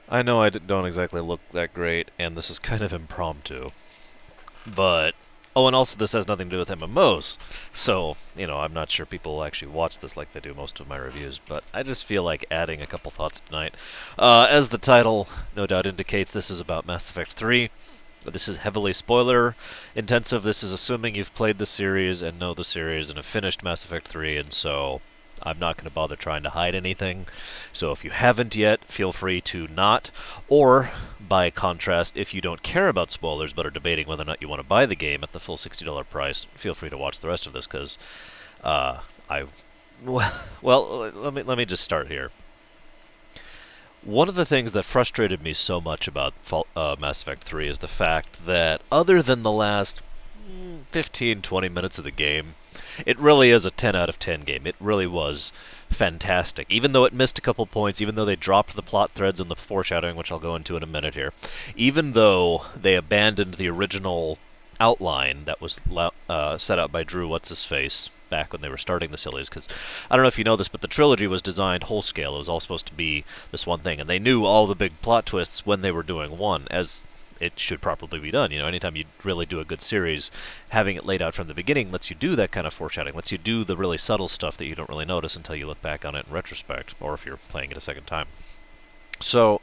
I know don't exactly look that great, and this is kind of impromptu. But oh, and also this has nothing to do with MMOs, so I'm not sure people will actually watch this like they do most of my reviews. But I just feel like adding a couple thoughts tonight. As the title no doubt indicates, this is about Mass Effect 3. This is heavily spoiler intensive. This is assuming you've played the series and know the series and have finished Mass Effect 3, and so I'm not going to bother trying to hide anything. So if you haven't yet, feel free to not. Or, by contrast, if you don't care about spoilers but are debating whether or not you want to buy the game at the full $60 price, feel free to watch the rest of this because I. Well, let me just start here. One of the things that frustrated me so much about Mass Effect 3 is the fact that, other than the last 15, 20 minutes of the game, it really is a 10 out of 10 game. It really was fantastic. Even though it missed a couple points, even though they dropped the plot threads and the foreshadowing, which I'll go into in a minute here, even though they abandoned the original outline that was set out by Drew What's-His-Face back when they were starting the series, because I don't know if you know this, but the trilogy was designed whole scale. It was all supposed to be this one thing, and they knew all the big plot twists when they were doing one, as it should probably be done. Anytime you really do a good series, having it laid out from the beginning lets you do that kind of foreshadowing, lets you do the really subtle stuff that you don't really notice until you look back on it in retrospect, or if you're playing it a second time. So,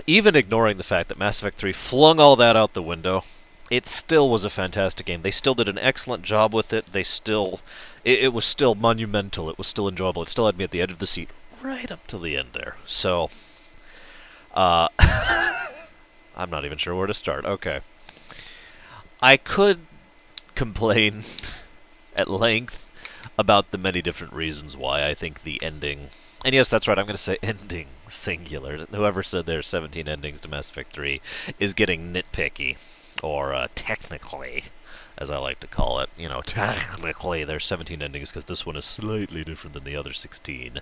even ignoring the fact that Mass Effect 3 flung all that out the window, it still was a fantastic game. They still did an excellent job with it. It was still monumental. It was still enjoyable. It still had me at the edge of the seat right up to the end there. So, uh, I'm not even sure where to start. Okay. I could complain at length about the many different reasons why I think the ending. And yes, that's right, I'm going to say ending singular. Whoever said there are 17 endings to Mass Effect 3 is getting nitpicky. Or technically, as I like to call it. Technically there's 17 endings because this one is slightly different than the other 16.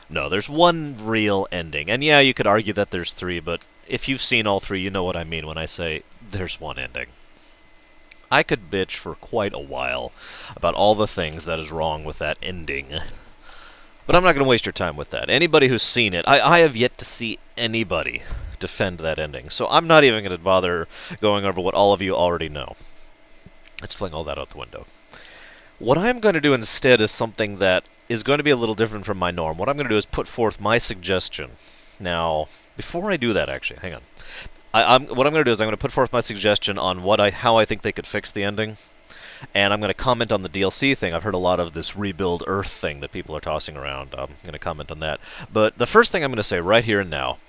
No, there's one real ending. And yeah, you could argue that there's three, but if you've seen all three, you know what I mean when I say there's one ending. I could bitch for quite a while about all the things that is wrong with that ending. But I'm not going to waste your time with that. Anybody who's seen it, I have yet to see anybody defend that ending. So I'm not even going to bother going over what all of you already know. Let's fling all that out the window. What I'm going to do instead is something that is going to be a little different from my norm. What I'm going to do is put forth my suggestion. Now, before I do that, actually, hang on. What I'm going to do is I'm going to put forth my suggestion on how I think they could fix the ending. And I'm going to comment on the DLC thing. I've heard a lot of this rebuild Earth thing that people are tossing around. I'm going to comment on that. But the first thing I'm going to say right here and now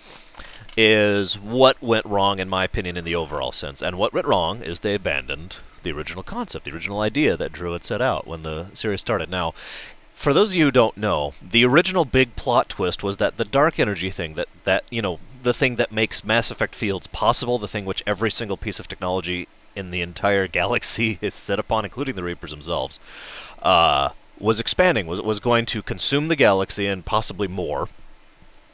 is what went wrong, in my opinion, in the overall sense. And what went wrong is they abandoned the original concept, the original idea that Drew had set out when the series started. Now, for those of you who don't know, the original big plot twist was that the dark energy thing, the thing that makes Mass Effect fields possible, the thing which every single piece of technology in the entire galaxy is set upon, including the Reapers themselves, was expanding, was going to consume the galaxy and possibly more.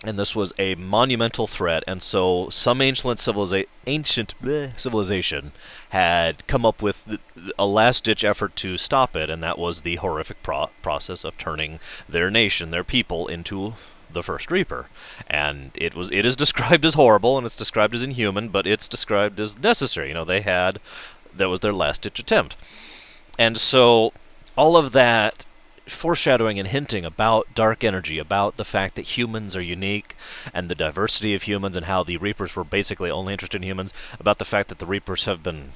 And this was a monumental threat, and so some ancient civilization had come up with a last-ditch effort to stop it, and that was the horrific process of turning their nation, their people, into the first Reaper. And it is described as horrible, and it's described as inhuman, but it's described as necessary. That was their last-ditch attempt. And so all of that foreshadowing and hinting about dark energy, about the fact that humans are unique, and the diversity of humans, and how the Reapers were basically only interested in humans, about the fact that the Reapers have been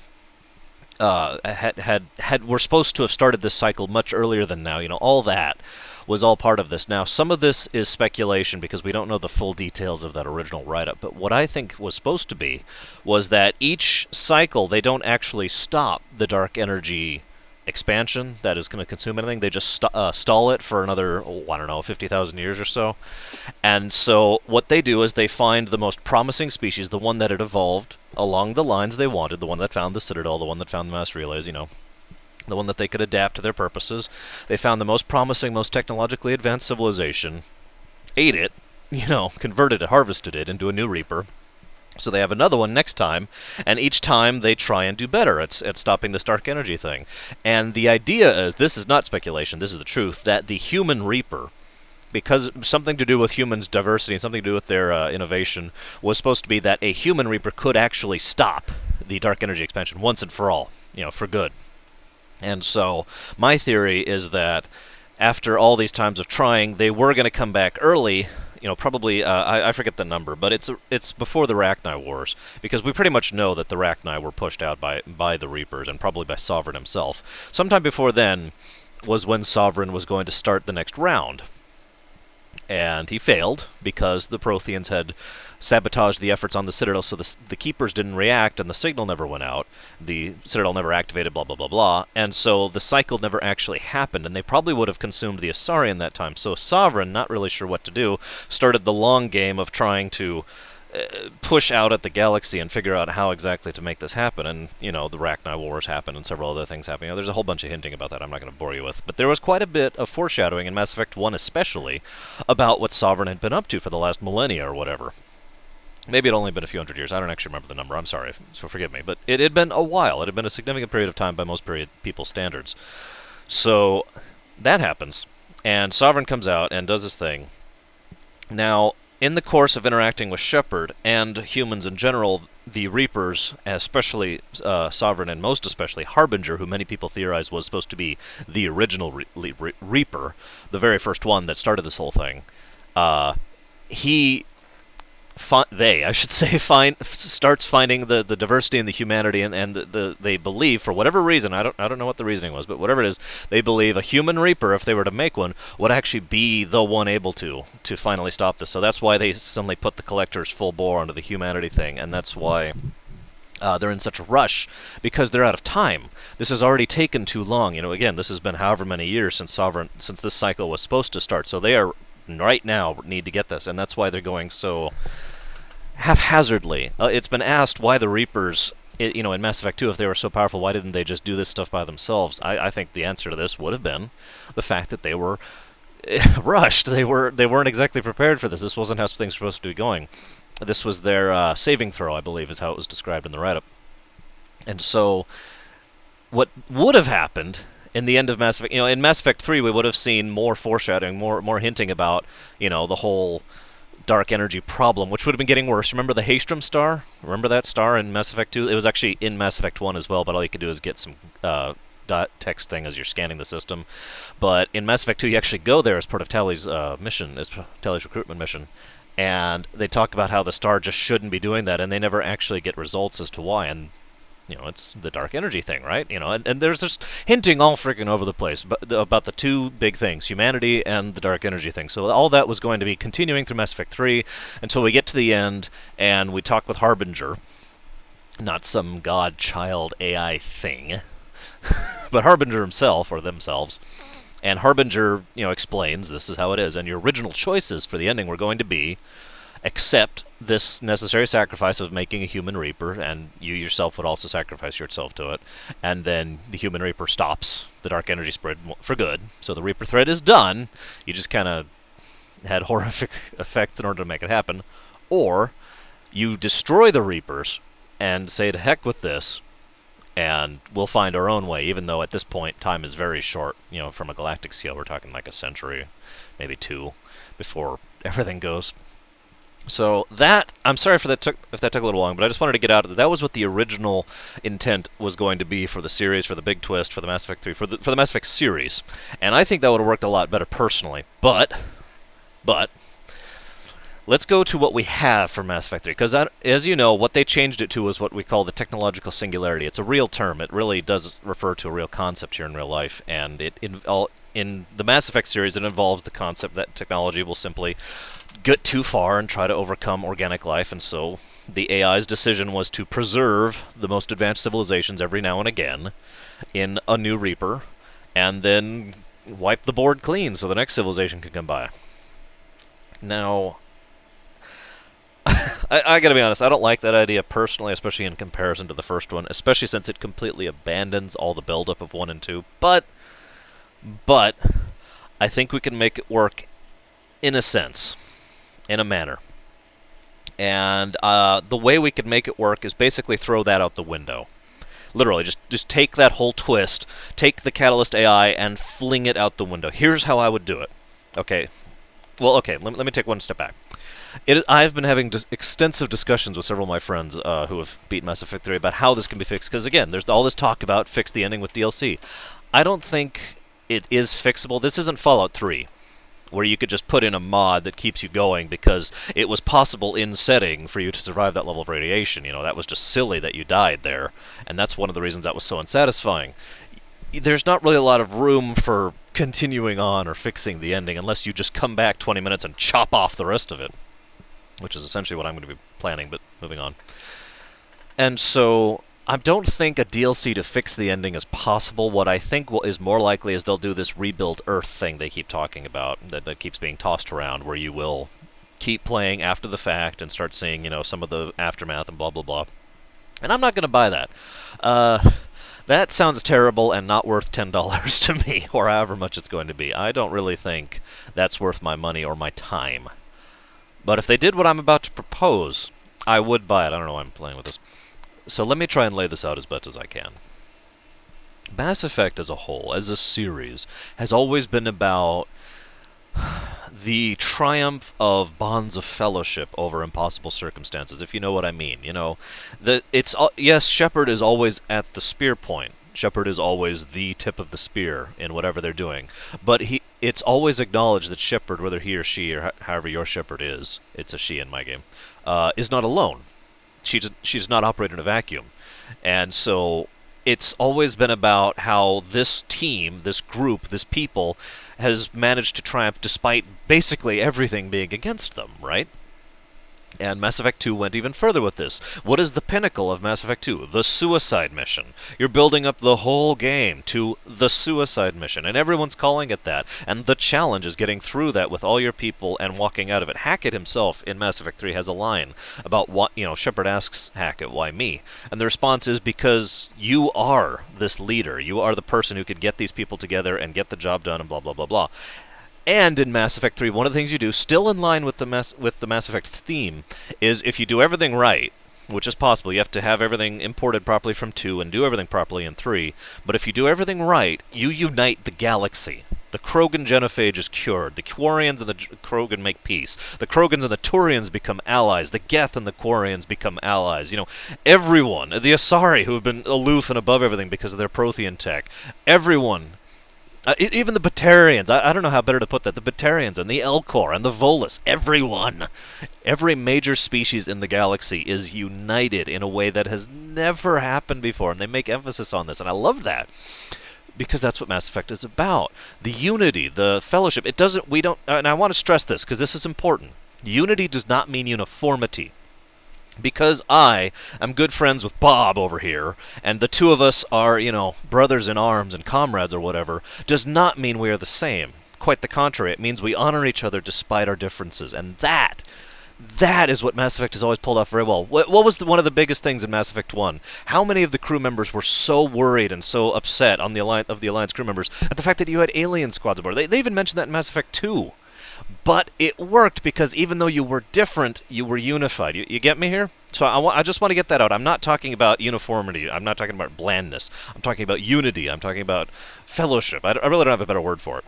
were supposed to have started this cycle much earlier than now. All that was all part of this. Now, some of this is speculation because we don't know the full details of that original write-up, but what I think was supposed to be was that each cycle, they don't actually stop the dark energy expansion that is going to consume anything. They just stall it for another, I don't know, 50,000 years or so. And so what they do is they find the most promising species, the one that had evolved along the lines they wanted, the one that found the Citadel, the one that found the mass relays, the one that they could adapt to their purposes. They found the most promising, most technologically advanced civilization, ate it, converted it, harvested it into a new Reaper. So they have another one next time, and each time they try and do better at stopping this dark energy thing. And the idea is, this is not speculation, this is the truth, that the human Reaper because something to do with humans' diversity and something to do with their innovation was supposed to be that a human Reaper could actually stop the dark energy expansion once and for all, for good. And so my theory is that after all these times of trying, they were going to come back early. Probably I forget the number, but it's before the Rachni Wars, because we pretty much know that the Rachni were pushed out by the Reapers and probably by Sovereign himself. Sometime before then was when Sovereign was going to start the next round. And he failed because the Protheans had sabotaged the efforts on the Citadel, so the Keepers didn't react and the signal never went out. The Citadel never activated, blah, blah, blah, blah. And so the cycle never actually happened, and they probably would have consumed the Asarian that time. So Sovereign, not really sure what to do, started the long game of trying to push out at the galaxy and figure out how exactly to make this happen. And, the Rachni Wars happened and several other things happened. There's a whole bunch of hinting about that I'm not going to bore you with. But there was quite a bit of foreshadowing in Mass Effect 1 especially about what Sovereign had been up to for the last millennia or whatever. Maybe it had only been a few hundred years. I don't actually remember the number. I'm sorry, so forgive me. But it had been a while. It had been a significant period of time by most people's standards. So that happens. And Sovereign comes out and does his thing. Now, in the course of interacting with Shepherd and humans in general, the Reapers, especially Sovereign and most especially Harbinger, who many people theorize was supposed to be the original Reaper, the very first one that started this whole thing, starts finding the diversity and the humanity, and they believe, for whatever reason, I don't know what the reasoning was, but whatever it is, they believe a human Reaper, if they were to make one, would actually be the one able to finally stop this. So that's why they suddenly put the Collectors full bore onto the humanity thing, and that's why they're in such a rush, because they're out of time. This has already taken too long. Again, this has been however many years since this cycle was supposed to start, so they are right now need to get this, and that's why they're going so haphazardly. It's been asked why the Reapers, in Mass Effect 2, if they were so powerful, why didn't they just do this stuff by themselves? I think the answer to this would have been the fact that they were rushed. They weren't exactly prepared for this. This wasn't how things were supposed to be going. This was their saving throw, I believe, is how it was described in the write-up. And so, what would have happened in the end of Mass Effect, in Mass Effect 3, we would have seen more foreshadowing, more hinting about, the whole dark energy problem, which would have been getting worse. Remember the Haestrom star? Remember that star in Mass Effect 2? It was actually in Mass Effect 1 as well, but all you could do is get some dot text thing as you're scanning the system. But in Mass Effect 2, you actually go there as part of Tally's mission, as Tally's recruitment mission, and they talk about how the star just shouldn't be doing that, and they never actually get results as to why. And it's the dark energy thing, right? And there's just hinting all freaking over the place about the two big things, humanity and the dark energy thing. So all that was going to be continuing through Mass Effect 3 until we get to the end and we talk with Harbinger, not some god-child AI thing, but Harbinger himself, or themselves. And Harbinger, explains this is how it is, and your original choices for the ending were going to be accept this necessary sacrifice of making a human Reaper, and you yourself would also sacrifice yourself to it, and then the human Reaper stops the dark energy spread for good. So the Reaper threat is done. You just kind of had horrific effects in order to make it happen. Or you destroy the Reapers and say to heck with this, and we'll find our own way, even though at this point time is very short. From a galactic scale, we're talking like a century, maybe two, before everything goes. So that, I'm sorry if that took a little long, but I just wanted to get out of that was what the original intent was going to be for the series, for the big twist, for the Mass Effect 3, for the Mass Effect series. And I think that would have worked a lot better personally. But let's go to what we have for Mass Effect 3, because as you know, what they changed it to was what we call the technological singularity. It's a real term. It really does refer to a real concept here in real life, and in the Mass Effect series, it involves the concept that technology will simply get too far and try to overcome organic life, and so the AI's decision was to preserve the most advanced civilizations every now and again in a new Reaper, and then wipe the board clean so the next civilization can come by. Now, I gotta be honest, I don't like that idea personally, especially in comparison to the first one, especially since it completely abandons all the buildup of 1 and 2, but I think we can make it work in a sense. In a manner. And the way we could make it work is basically throw that out the window. Literally, just take that whole twist, take the Catalyst AI, and fling it out the window. Here's how I would do it. Okay, Well, okay, let me take one step back. I've been having extensive discussions with several of my friends who have beaten Mass Effect 3 about how this can be fixed. Because again, there's all this talk about fix the ending with DLC. I don't think it is fixable. This isn't Fallout 3, where you could just put in a mod that keeps you going because it was possible in setting for you to survive that level of radiation. You know, that was just silly that you died there, and that's one of the reasons that was so unsatisfying. There's not really a lot of room for continuing on or fixing the ending unless you just come back 20 minutes and chop off the rest of it, which is essentially what I'm going to be planning, but moving on. And so I don't think a DLC to fix the ending is possible. What I think is more likely is they'll do this rebuild Earth thing they keep talking about, that keeps being tossed around, where you will keep playing after the fact and start seeing, some of the aftermath and blah, blah, blah. And I'm not going to buy that. That sounds terrible and not worth $10 to me, or however much it's going to be. I don't really think that's worth my money or my time. But if they did what I'm about to propose, I would buy it. I don't know why I'm playing with this. So let me try and lay this out as best as I can. Mass Effect as a whole, as a series, has always been about the triumph of bonds of fellowship over impossible circumstances, if you know what I mean. Yes, Shepard is always at the spear point. Shepard is always the tip of the spear in whatever they're doing. But it's always acknowledged that Shepard, whether he or she, or however your Shepard is, it's a she in my game, is not alone. She does not operate in a vacuum. And so it's always been about how this team, this group, this people, has managed to triumph despite basically everything being against them, right? And Mass Effect 2 went even further with this. What is the pinnacle of Mass Effect 2? The suicide mission. You're building up the whole game to the suicide mission, and everyone's calling it that. And the challenge is getting through that with all your people and walking out of it. Hackett himself in Mass Effect 3 has a line about what, Shepard asks Hackett, why me? And the response is, because you are this leader. You are the person who could get these people together and get the job done and blah, blah, blah, blah. And in Mass Effect 3, one of the things you do, still in line with the Mass Effect theme, is if you do everything right, which is possible, you have to have everything imported properly from 2 and do everything properly in 3, but if you do everything right, you unite the galaxy. The Krogan genophage is cured. The Quarians and the Krogan make peace. The Krogans and the Turians become allies. The Geth and the Quarians become allies. Everyone, the Asari, who have been aloof and above everything because of their Prothean tech, everyone... even the Batarians, I don't know how better to put that, the Batarians and the Elcor and the Volus, everyone, every major species in the galaxy is united in a way that has never happened before, and they make emphasis on this, and I love that, because that's what Mass Effect is about. The unity, the fellowship, and I want to stress this, because this is important. Unity does not mean uniformity. Because I am good friends with Bob over here, and the two of us are, brothers in arms and comrades or whatever, does not mean we are the same. Quite the contrary. It means we honor each other despite our differences. And that is what Mass Effect has always pulled off very well. What was one of the biggest things in Mass Effect 1? How many of the crew members were so worried and so upset on the Alliance crew members at the fact that you had alien squads aboard? They even mentioned that in Mass Effect 2. But it worked because even though you were different, you were unified. You get me here? So I just want to get that out. I'm not talking about uniformity. I'm not talking about blandness. I'm talking about unity. I'm talking about fellowship. I really don't have a better word for it.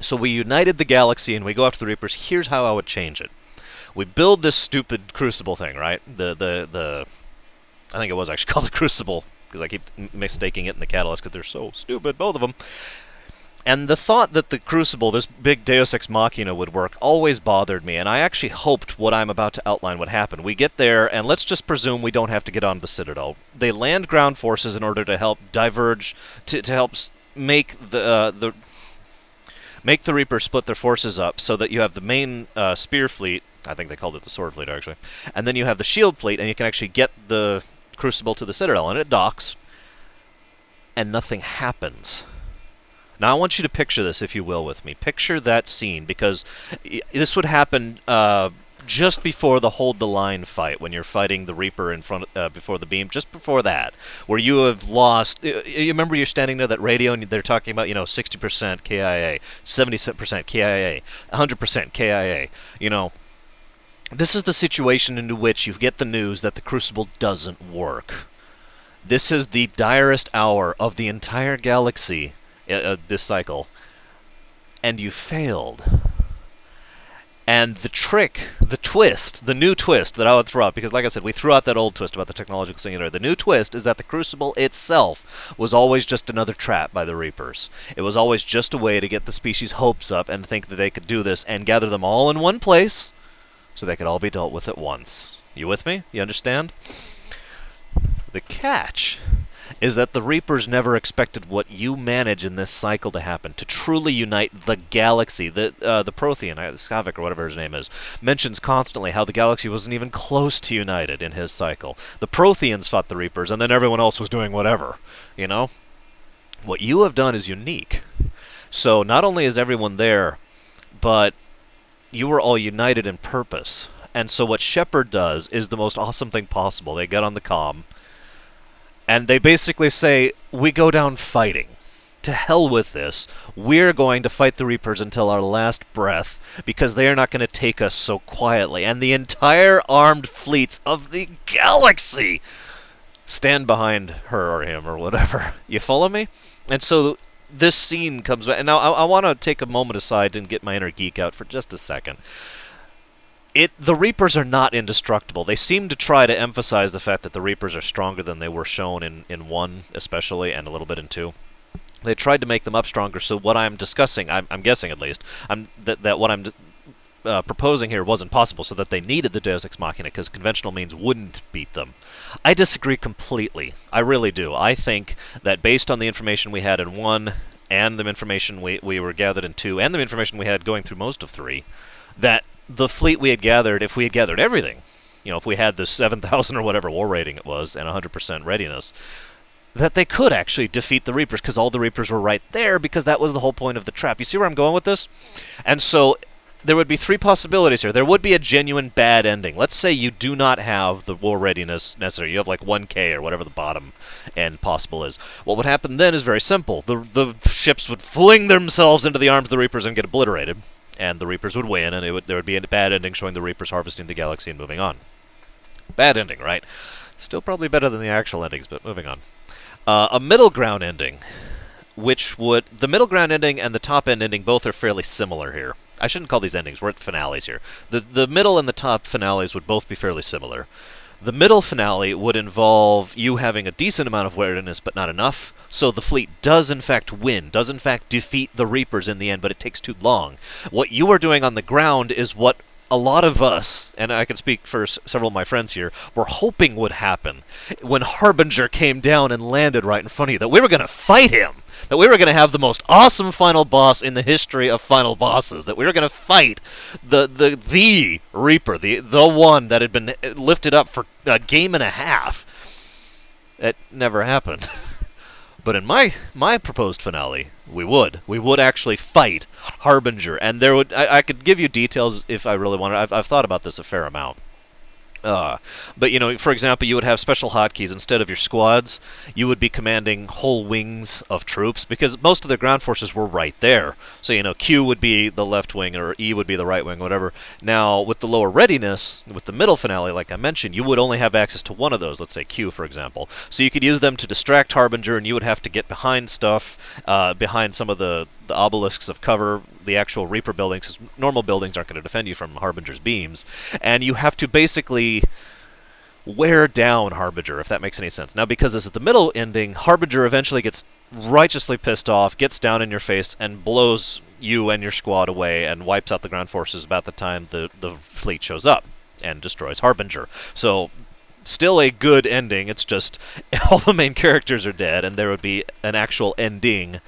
So we united the galaxy and we go after the Reapers. Here's how I would change it. We build this stupid Crucible thing, right? I think it was actually called the Crucible because I keep mistaking it and the Catalyst because they're so stupid, both of them. And the thought that the Crucible, this big Deus Ex Machina, would work always bothered me, and I actually hoped what I'm about to outline would happen. We get there, and let's just presume we don't have to get onto the Citadel. They land ground forces in order to help diverge, to help make the Reapers split their forces up, so that you have the main spear fleet. I think they called it the sword fleet, actually. And then you have the shield fleet, and you can actually get the Crucible to the Citadel, and it docks, and nothing happens. Now, I want you to picture this, if you will, with me. Picture that scene, because this would happen just before the Hold the Line fight, when you're fighting the Reaper in front before the beam, just before that, where you have lost... You remember you're standing there, that radio, and they're talking about, 60% KIA, 70% KIA, 100% KIA, This is the situation into which you get the news that the Crucible doesn't work. This is the direst hour of the entire galaxy, this cycle, and you failed. And the trick, the twist, the new twist that I would throw out, because like I said, we threw out that old twist about the technological singularity. The new twist is that the Crucible itself was always just another trap by the Reapers. It was always just a way to get the species' hopes up and think that they could do this and gather them all in one place so they could all be dealt with at once. You with me? You understand? The catch is that the Reapers never expected what you manage in this cycle to happen, to truly unite the galaxy. The Prothean, Skavik or whatever his name is, mentions constantly how the galaxy wasn't even close to united in his cycle. The Protheans fought the Reapers, and then everyone else was doing whatever, you know? What you have done is unique. So not only is everyone there, but you were all united in purpose. And so what Shepherd does is the most awesome thing possible. They get on the comm, and they basically say, we go down fighting. To hell with this. We're going to fight the Reapers until our last breath, because they are not going to take us so quietly. And the entire armed fleets of the galaxy stand behind her or him or whatever. You follow me? And so this scene comes back. And now I want to take a moment aside and get my inner geek out for just a second. The Reapers are not indestructible. They seem to try to emphasize the fact that the Reapers are stronger than they were shown in 1, especially, and a little bit in 2. They tried to make them up stronger, so what I'm discussing, I'm guessing at least, that what I'm proposing here wasn't possible, so that they needed the Deus Ex Machina, because conventional means wouldn't beat them. I disagree completely. I really do. I think that based on the information we had in 1, and the information we were gathered in 2, and the information we had going through most of 3, that the fleet we had gathered, if we had gathered everything, you know, if we had the 7,000 or whatever war rating it was, and 100% readiness, that they could actually defeat the Reapers, because all the Reapers were right there, because that was the whole point of the trap. You see where I'm going with this? And so there would be 3 possibilities here. There would be a genuine bad ending. Let's say you do not have the war readiness necessary. You have like 1K or whatever the bottom end possible is. What would happen then is very simple. The ships would fling themselves into the arms of the Reapers and get obliterated, and the Reapers would win, and there would be a bad ending showing the Reapers harvesting the galaxy and moving on. Bad ending, right? Still probably better than the actual endings, but moving on. A middle ground ending, the middle ground ending and the top end ending both are fairly similar here. I shouldn't call these endings, we're at finales here. The middle and the top finales would both be fairly similar. The middle finale would involve you having a decent amount of awareness, but not enough, so the fleet does in fact win, does in fact defeat the Reapers in the end, but it takes too long. What you are doing on the ground is what a lot of us, and I can speak for several of my friends here, were hoping would happen when Harbinger came down and landed right in front of you, that we were going to fight him, that we were going to have the most awesome final boss in the history of final bosses, that we were going to fight the Reaper, the one that had been lifted up for a game and a half. It never happened. But in my proposed finale, we would actually fight Harbinger, and there would I could give you details if I really wanted. I've thought about this a fair amount. But, you know, for example, you would have special hotkeys. Instead of your squads, you would be commanding whole wings of troops, because most of their ground forces were right there. So, you know, Q would be the left wing, or E would be the right wing, whatever. Now, with the lower readiness, with the middle finale, like I mentioned, you would only have access to one of those, let's say Q, for example. So you could use them to distract Harbinger, and you would have to get behind stuff, behind some of the obelisks of cover, the actual Reaper buildings, because normal buildings aren't going to defend you from Harbinger's beams, and you have to basically wear down Harbinger, if that makes any sense. Now, because this is the middle ending, Harbinger eventually gets righteously pissed off, gets down in your face, and blows you and your squad away, and wipes out the ground forces about the time the fleet shows up, and destroys Harbinger. So, still a good ending, it's just all the main characters are dead, and there would be an actual ending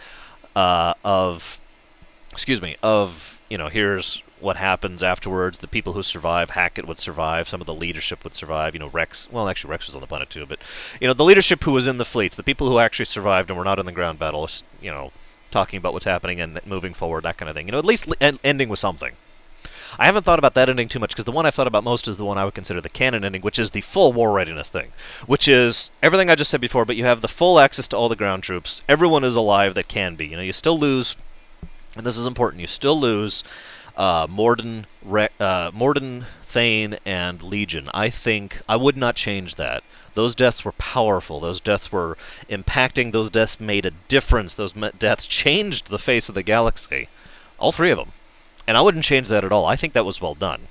you know, here's what happens afterwards. The people who survive, Hackett would survive, some of the leadership would survive, you know, Rex, well, actually Rex was on the planet too, but, you know, the leadership who was in the fleets, the people who actually survived and were not in the ground battle, you know, talking about what's happening and moving forward, that kind of thing. You know, at least ending with something. I haven't thought about that ending too much, because the one I've thought about most is the one I would consider the canon ending, which is the full war readiness thing, which is everything I just said before, but you have the full access to all the ground troops. Everyone is alive that can be. You know, you still lose, and this is important, you still lose Morden, Thane, and Legion. I would not change that. Those deaths were powerful. Those deaths were impacting. Those deaths made a difference. Those deaths changed the face of the galaxy. All 3 of them. And I wouldn't change that at all. I think that was well done.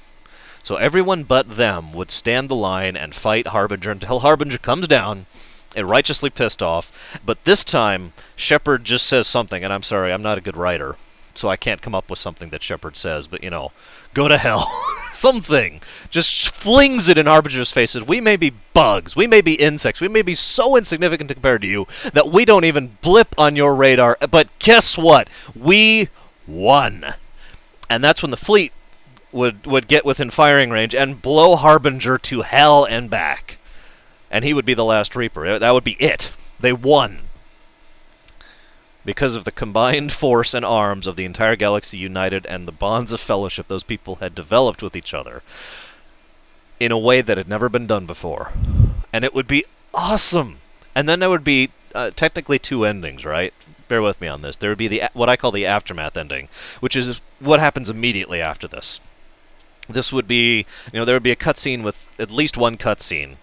So everyone but them would stand the line and fight Harbinger until Harbinger comes down, righteously pissed off. But this time, Shepherd just says something, and I'm sorry, I'm not a good writer, so I can't come up with something that Shepherd says, but go to hell. Something. Just flings it in Harbinger's faces. We may be bugs, we may be insects, we may be so insignificant compared to you that we don't even blip on your radar, but guess what? We won. And that's when the fleet would get within firing range and blow Harbinger to hell and back. And he would be the last Reaper. That would be it. They won. Because of the combined force and arms of the entire galaxy united and the bonds of fellowship those people had developed with each other in a way that had never been done before. And it would be awesome. And then there would be technically two endings, right? Bear with me on this. There would be what I call the aftermath ending, which is what happens immediately after this. This would be, there would be a cutscene with at least one cutscene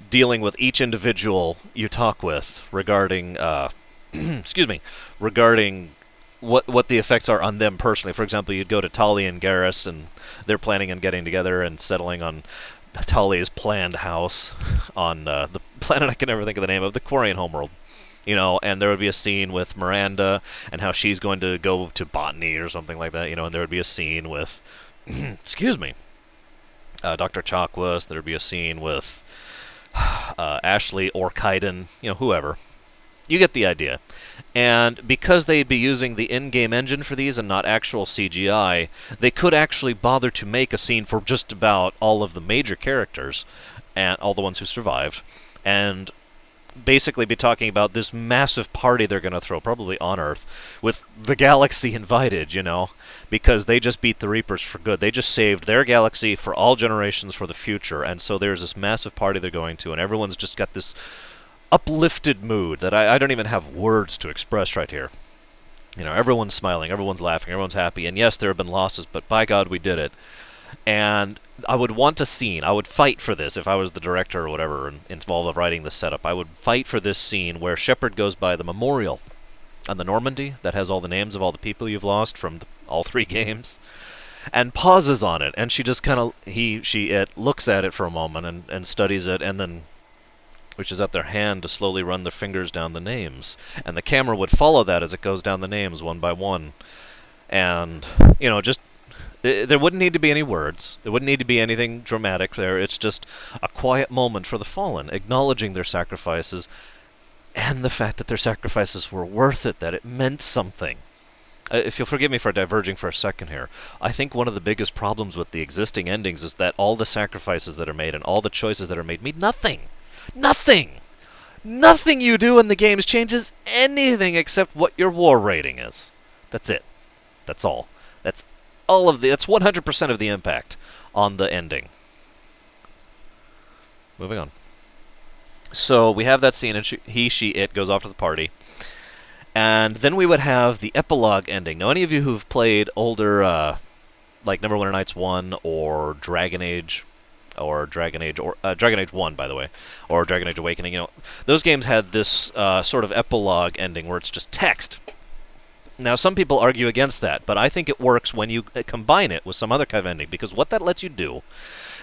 dealing with each individual you talk with regarding, excuse me, regarding what the effects are on them personally. For example, you'd go to Tali and Garrus, and they're planning on getting together and settling on Tali's planned house on the planet I can never think of the name of, the Quarian homeworld. And there would be a scene with Miranda and how she's going to go to botany or something like that, and there would be a scene with, excuse me, Dr. Chakwas. There would be a scene with Ashley or Kaiden, whoever. You get the idea. And because they'd be using the in-game engine for these and not actual CGI, they could actually bother to make a scene for just about all of the major characters, and all the ones who survived, and basically be talking about this massive party they're going to throw, probably on Earth, with the galaxy invited, because they just beat the Reapers for good. They just saved their galaxy for all generations for the future, and so there's this massive party they're going to, and everyone's just got this uplifted mood that I don't even have words to express right here. Everyone's smiling, everyone's laughing, everyone's happy, and yes, there have been losses, but by God, we did it. And I would want a scene. I would fight for this if I was the director or whatever involved with writing this setup. I would fight for this scene where Shepherd goes by the memorial on the Normandy that has all the names of all the people you've lost from all three games, and pauses on it, and she just kind of, it looks at it for a moment and studies it, and then reaches out their hand to slowly run their fingers down the names. And the camera would follow that as it goes down the names one by one. And, just there wouldn't need to be any words. There wouldn't need to be anything dramatic there. It's just a quiet moment for the fallen, acknowledging their sacrifices and the fact that their sacrifices were worth it, that it meant something. If you'll forgive me for diverging for a second here, I think one of the biggest problems with the existing endings is that all the sacrifices that are made and all the choices that are made mean nothing. Nothing! Nothing you do in the games changes anything except what your war rating is. That's it. That's all. That's 100% of the impact on the ending. Moving on. So we have that scene, and it goes off to the party. And then we would have the epilogue ending. Now, any of you who've played older, like Neverwinter Nights 1 or Dragon Age, Dragon Age 1, by the way, or Dragon Age Awakening, those games had this sort of epilogue ending where it's just text. Now, some people argue against that, but I think it works when you combine it with some other kind of ending, because what that lets you do,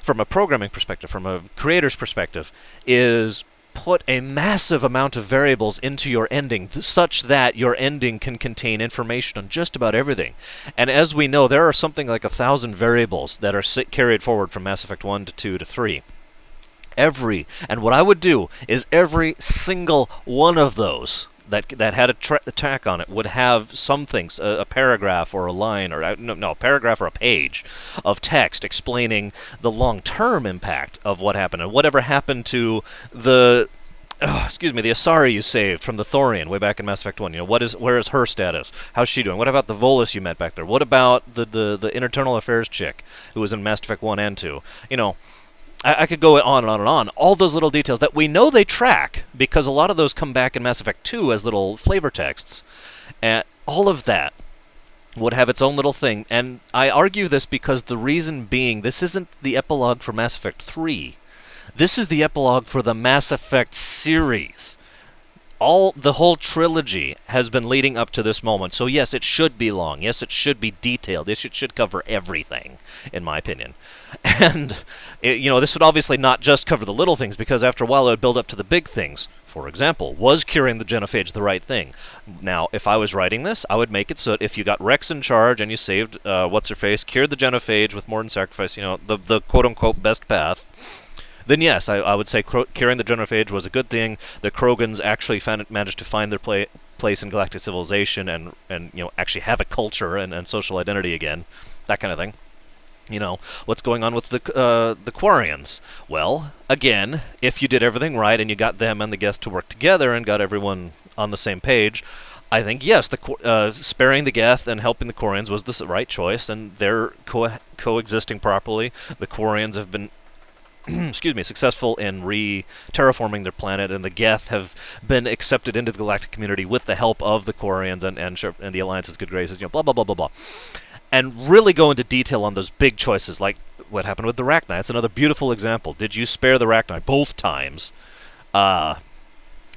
from a programming perspective, from a creator's perspective, is put a massive amount of variables into your ending, such that your ending can contain information on just about everything. And as we know, there are something like 1,000 variables that are carried forward from Mass Effect 1 to 2 to 3. And what I would do is every single one of those that had a tack on it would have some things, a paragraph or a line, or a paragraph or a page of text explaining the long-term impact of what happened, and whatever happened to the Asari you saved from the Thorian way back in Mass Effect 1. Where is her status? How's she doing? What about the Volus you met back there? What about the internal affairs chick who was in Mass Effect 1 and 2? I could go on and on and on. All those little details that we know they track, because a lot of those come back in Mass Effect 2 as little flavor texts. And all of that would have its own little thing. And I argue this because the reason being, this isn't the epilogue for Mass Effect 3. This is the epilogue for the Mass Effect series. the whole trilogy has been leading up to this moment. So yes, it should be long. Yes, it should be detailed. Yes, it should cover everything, in my opinion. And this would obviously not just cover the little things, because after a while it would build up to the big things. For example, was curing the genophage the right thing? Now, if I was writing this, I would make it so that if you got Rex in charge and you saved what's-her-face, cured the genophage with more than sacrifice, the quote-unquote best path, then yes, I would say curing the genophage was a good thing. The Krogans actually managed to find their place in galactic civilization and actually have a culture and social identity again, that kind of thing. What's going on with the Quarians? Well, again, if you did everything right and you got them and the Geth to work together and got everyone on the same page, I think, yes, sparing the Geth and helping the Quarians was the right choice, and they're coexisting properly. The Quarians have been successful in terraforming their planet, and the Geth have been accepted into the galactic community with the help of the Quarians and the Alliance's good graces, blah, blah, blah, blah, blah. And really go into detail on those big choices, like what happened with the Rachni. That's another beautiful example. Did you spare the Rachni? Both times.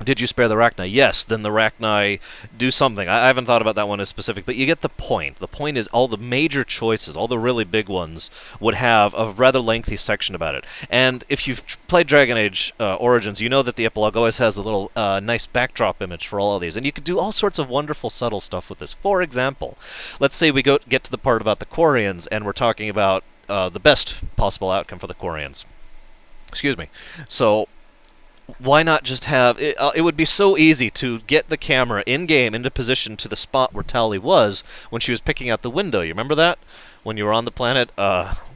Did you spare the Rachni? Yes. Then the Rachni do something. I haven't thought about that one as specific, but you get the point. The point is all the major choices, all the really big ones, would have a rather lengthy section about it. And if you've played Dragon Age Origins, you know that the epilogue always has a little nice backdrop image for all of these. And you could do all sorts of wonderful, subtle stuff with this. For example, let's say we get to the part about the Quarians, and we're talking about the best possible outcome for the Quarians. Excuse me. So why not just have it? It would be so easy to get the camera in-game into position to the spot where Tali was when she was picking out the window. You remember that? When you were on the planet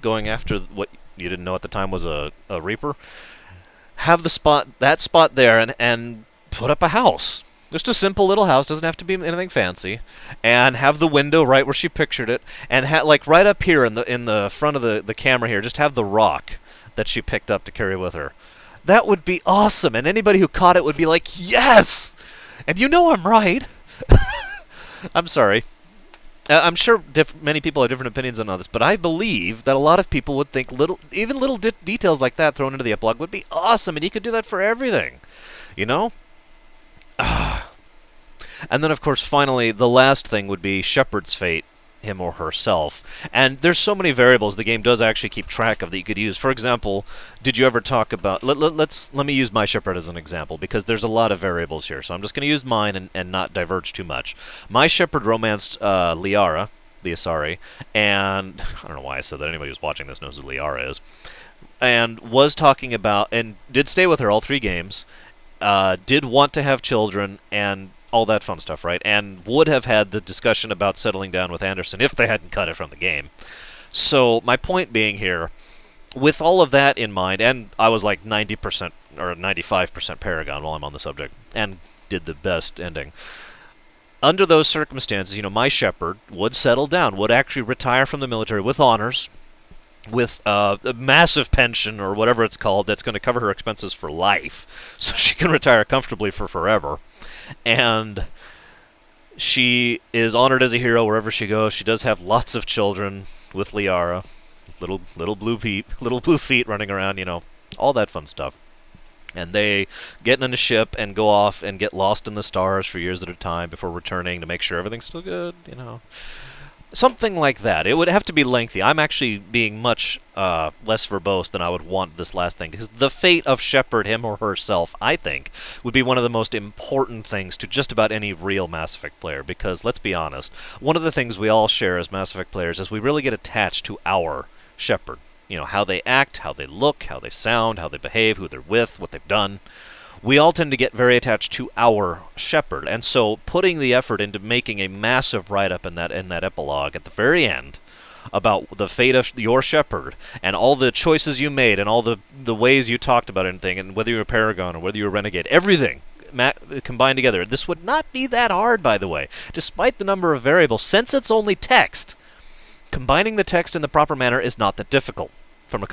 going after what you didn't know at the time was a Reaper? Have that spot there and put up a house. Just a simple little house, doesn't have to be anything fancy, and have the window right where she pictured it, and like right up here in the front of the camera here, just have the rock that she picked up to carry with her. That would be awesome, and anybody who caught it would be like, yes! And I'm right. I'm sorry. I'm sure many people have different opinions on all this, but I believe that a lot of people would think little details like that thrown into the epilogue would be awesome, and you could do that for everything. And then, of course, finally, the last thing would be Shepherd's fate, him or herself. And there's so many variables the game does actually keep track of that you could use. For example, did you ever talk about... Let me use my Shepherd as an example, because there's a lot of variables here. So I'm just going to use mine and not diverge too much. My Shepherd romanced Liara, the Asari, and... I don't know why I said that. Anybody who's watching this knows who Liara is. And was talking about... And did stay with her all 3 games. Did want to have children, and all that fun stuff, right? And would have had the discussion about settling down with Anderson if they hadn't cut it from the game. So my point being here, with all of that in mind, and I was like 90% or 95% Paragon while I'm on the subject, and did the best ending. Under those circumstances, my Shepherd would settle down, would actually retire from the military with honors, with a massive pension or whatever it's called that's going to cover her expenses for life, so she can retire comfortably for forever. And she is honored as a hero wherever she goes. She does have lots of children with Liara, little blue feet running around, all that fun stuff. And they get in a ship and go off and get lost in the stars for years at a time before returning to make sure everything's still good, Something like that. It would have to be lengthy. I'm actually being much less verbose than I would want this last thing, because the fate of Shepherd, him or herself, I think, would be one of the most important things to just about any real Mass Effect player, because, let's be honest, one of the things we all share as Mass Effect players is we really get attached to our Shepherd. How they act, how they look, how they sound, how they behave, who they're with, what they've done. We all tend to get very attached to our Shepherd, and so putting the effort into making a massive write-up in that epilogue at the very end about the fate of your Shepherd and all the choices you made and all the ways you talked about anything, and whether you're a Paragon or whether you're a Renegade, everything combined together. This would not be that hard, by the way, despite the number of variables. Since it's only text, combining the text in the proper manner is not that difficult from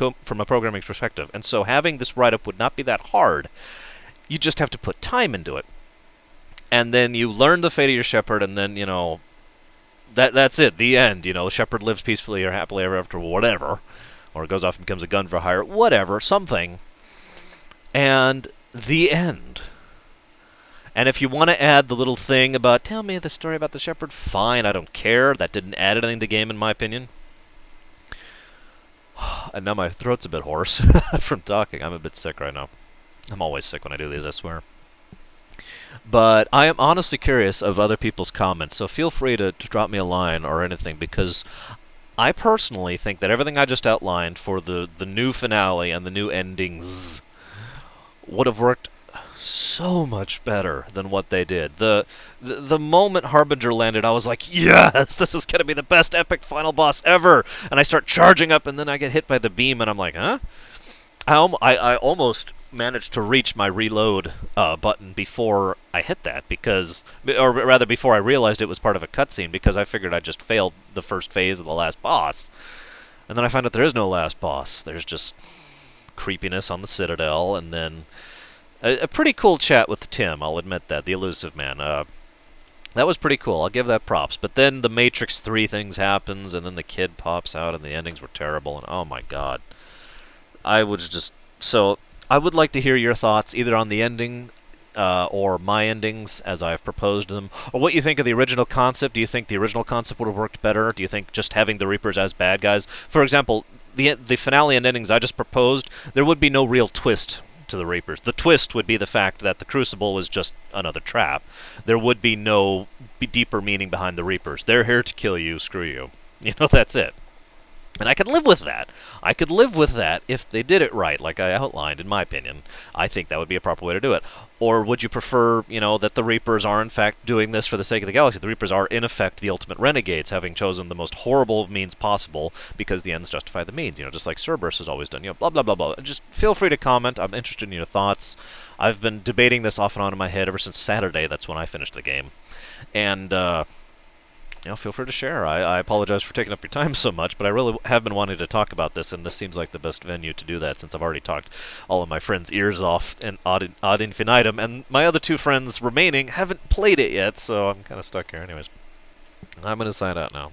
a programming perspective, and so having this write-up would not be that hard. You just have to put time into it. And then you learn the fate of your Shepherd, and then, that's it, the end. The Shepherd lives peacefully or happily ever after, whatever. Or goes off and becomes a gun for hire, whatever, something. And the end. And if you want to add the little thing about, tell me the story about the shepherd, fine, I don't care. That didn't add anything to the game, in my opinion. And now my throat's a bit hoarse from talking. I'm a bit sick right now. I'm always sick when I do these, I swear. But I am honestly curious of other people's comments, so feel free to drop me a line or anything, because I personally think that everything I just outlined for the new finale and the new endings would have worked so much better than what they did. The moment Harbinger landed, I was like, yes, this is going to be the best epic final boss ever. And I start charging up, and then I get hit by the beam, and I'm like, huh? I almost managed to reach my reload button before I hit that, because, or rather before I realized it was part of a cutscene, because I figured I just failed the first phase of the last boss. And then I found out there is no last boss. There's just creepiness on the Citadel, and then a pretty cool chat with Tim, I'll admit that, the elusive man. That was pretty cool, I'll give that props. But then the Matrix 3 things happens, and then the kid pops out, and the endings were terrible, and oh my god. I was just... So, I would like to hear your thoughts, either on the ending, or my endings, as I've proposed them, or what you think of the original concept. Do you think the original concept would have worked better? Do you think just having the Reapers as bad guys? For example, the finale and endings I just proposed, there would be no real twist to the Reapers. The twist would be the fact that the Crucible was just another trap. There would be no deeper meaning behind the Reapers. They're here to kill you, screw you. You know, that's it. And I could live with that. I could live with that if they did it right, like I outlined, in my opinion. I think that would be a proper way to do it. Or would you prefer, you know, that the Reapers are in fact doing this for the sake of the galaxy? The Reapers are in effect the ultimate renegades, having chosen the most horrible means possible because the ends justify the means, you know, just like Cerberus has always done, you know, blah, blah, blah, blah. Just feel free to comment. I'm interested in your thoughts. I've been debating this off and on in my head ever since Saturday. That's when I finished the game. And, you know, feel free to share. I apologize for taking up your time so much, but I really have been wanting to talk about this, and this seems like the best venue to do that, since I've already talked all of my friends' ears off and ad infinitum, and my other two friends remaining haven't played it yet, so I'm kind of stuck here anyways. I'm going to sign out now.